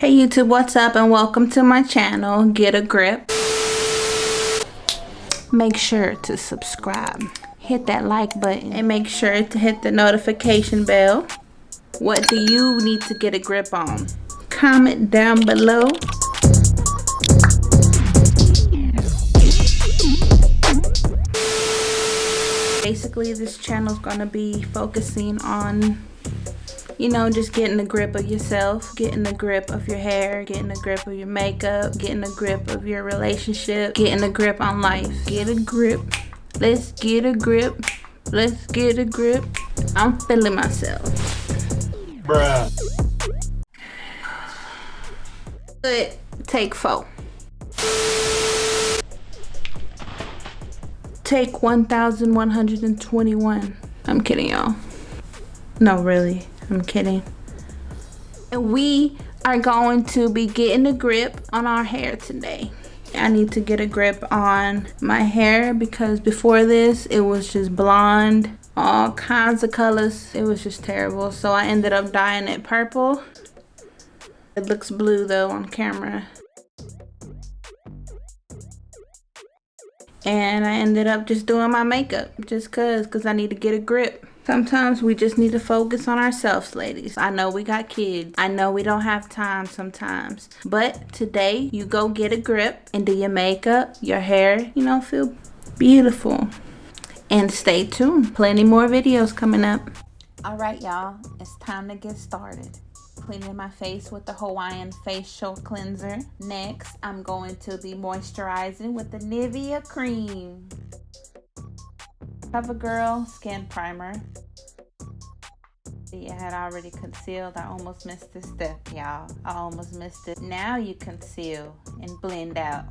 Hey YouTube, what's up and welcome to my channel, Get a Grip. Make sure to subscribe, hit that like button, and make sure to hit the notification bell. What do you need to get a grip on? Comment down below. Basically, this channel is going to be focusing on just getting a grip of yourself, getting a grip of your hair, getting a grip of your makeup, getting a grip of your relationship, getting a grip on life. Get a grip. Let's get a grip. Let's get a grip. I'm feeling myself. Bruh. Good. Take 4. Take 1121. I'm kidding, y'all. No, really. I'm kidding. And we are going to be getting a grip on our hair today. I need to get a grip on my hair because before this, it was just blonde, all kinds of colors. It was just terrible. So I ended up dyeing it purple. It looks blue though on camera. And I ended up just doing my makeup just cause I need to get a grip. Sometimes we just need to focus on ourselves, ladies. I know we got kids. I know we don't have time sometimes. But today, you go get a grip and do your makeup, your hair, feel beautiful. And stay tuned. Plenty more videos coming up. All right, y'all. It's time to get started. Cleaning my face with the Hawaiian facial cleanser. Next, I'm going to be moisturizing with the Nivea cream. CoverGirl Skin Primer. See, I had already concealed. I almost missed this step, y'all. I almost missed it. Now you conceal and blend out.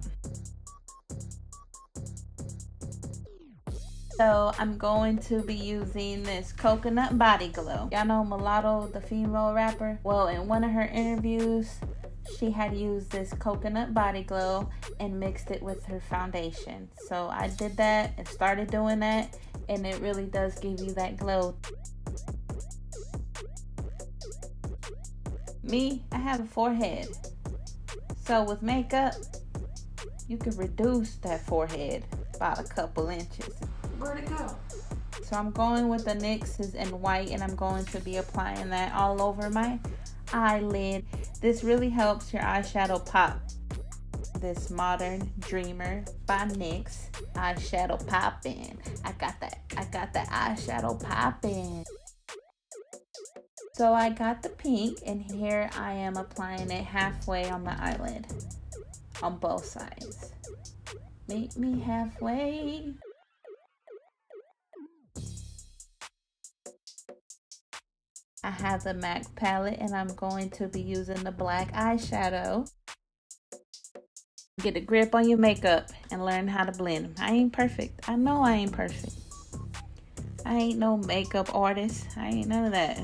So I'm going to be using this Coconut Body Glow. Y'all know Mulatto, the female rapper? Well, in one of her interviews, she had used this Coconut Body Glow and mixed it with her foundation. So I did that and started doing that, and it really does give you that glow. Me, I have a forehead. So with makeup, you can reduce that forehead about a couple inches. Where'd it go? So I'm going with the NYX in white, and I'm going to be applying that all over my eyelid. This really helps your eyeshadow pop. This Modern Dreamer by NYX eyeshadow popping. I got that eyeshadow popping. So I got the pink, and here I am applying it halfway on the eyelid on both sides. Meet me halfway. I have the MAC palette, and I'm going to be using the black eyeshadow. Get a grip on your makeup and learn how to blend. I ain't perfect. I know I ain't perfect. I ain't no makeup artist. I ain't none of that.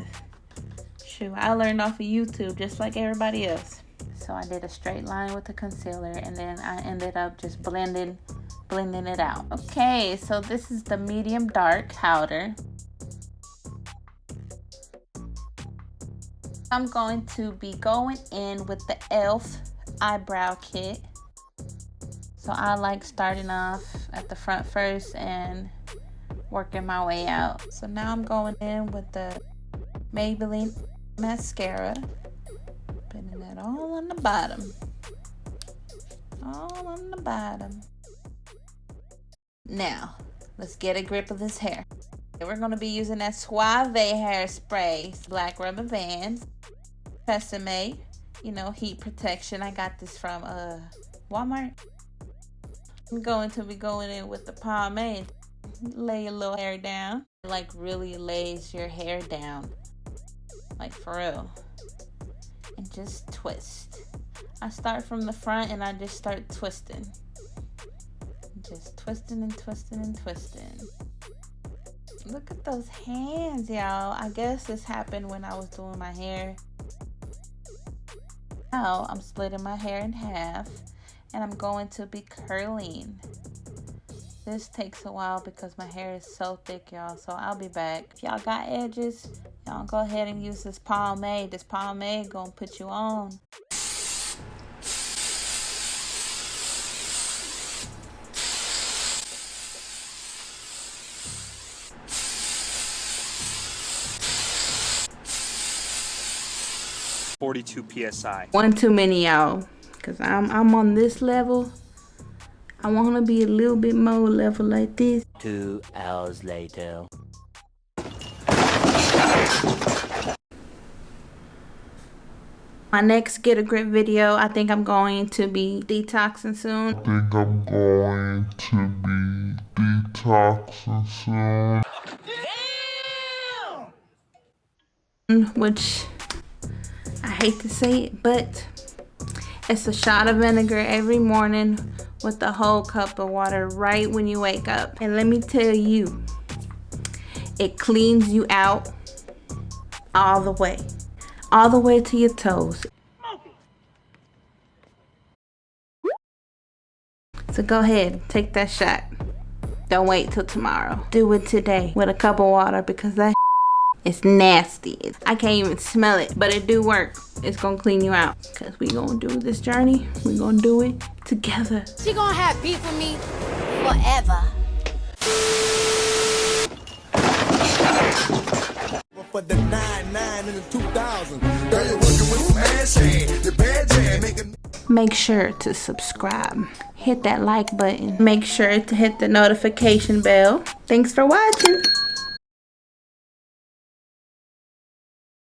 Shoot, I learned off of YouTube just like everybody else. So I did a straight line with the concealer, and then I ended up just blending it out. Okay, so this is the medium dark powder. I'm going to be going in with the e.l.f. eyebrow kit. So I like starting off at the front first and working my way out. So now I'm going in with the Maybelline mascara. Putting that all on the bottom. All on the bottom. Now, let's get a grip of this hair. We're going to be using that Suave hairspray, black rubber bands, Tresemme, heat protection. I got this from Walmart. I'm going to be going in with the pomade. Lay your little hair down. Like really lays your hair down. Like for real. And just twist. I start from the front and I just start twisting. Just twisting and twisting and twisting. Look at those hands, y'all. I guess this happened when I was doing my hair. Now I'm splitting my hair in half, and I'm going to be curling. This takes a while because my hair is so thick, y'all. So I'll be back. If y'all got edges, y'all go ahead and use this pomade. This pomade gonna put you on. 42 psi. One too many, y'all. Cause I'm on this level. I wanna be a little bit more level like this. 2 hours later. My next Get a Grip video, I think I'm going to be detoxing soon. Which, I hate to say it, but it's a shot of vinegar every morning with a whole cup of water right when you wake up. And let me tell you, it cleans you out all the way to your toes. So go ahead, take that shot. Don't wait till tomorrow. Do it today with a cup of water because that is nasty. I can't even smell it, but it do work. It's gonna clean you out. Cause we gonna do this journey. We gonna do it together. She gonna have beef with me forever. For the 99 in the 2000, girl, you're working with some ass hand, the bad jam, making. Make sure to subscribe. Hit that like button. Make sure to hit the notification bell. Thanks for watching.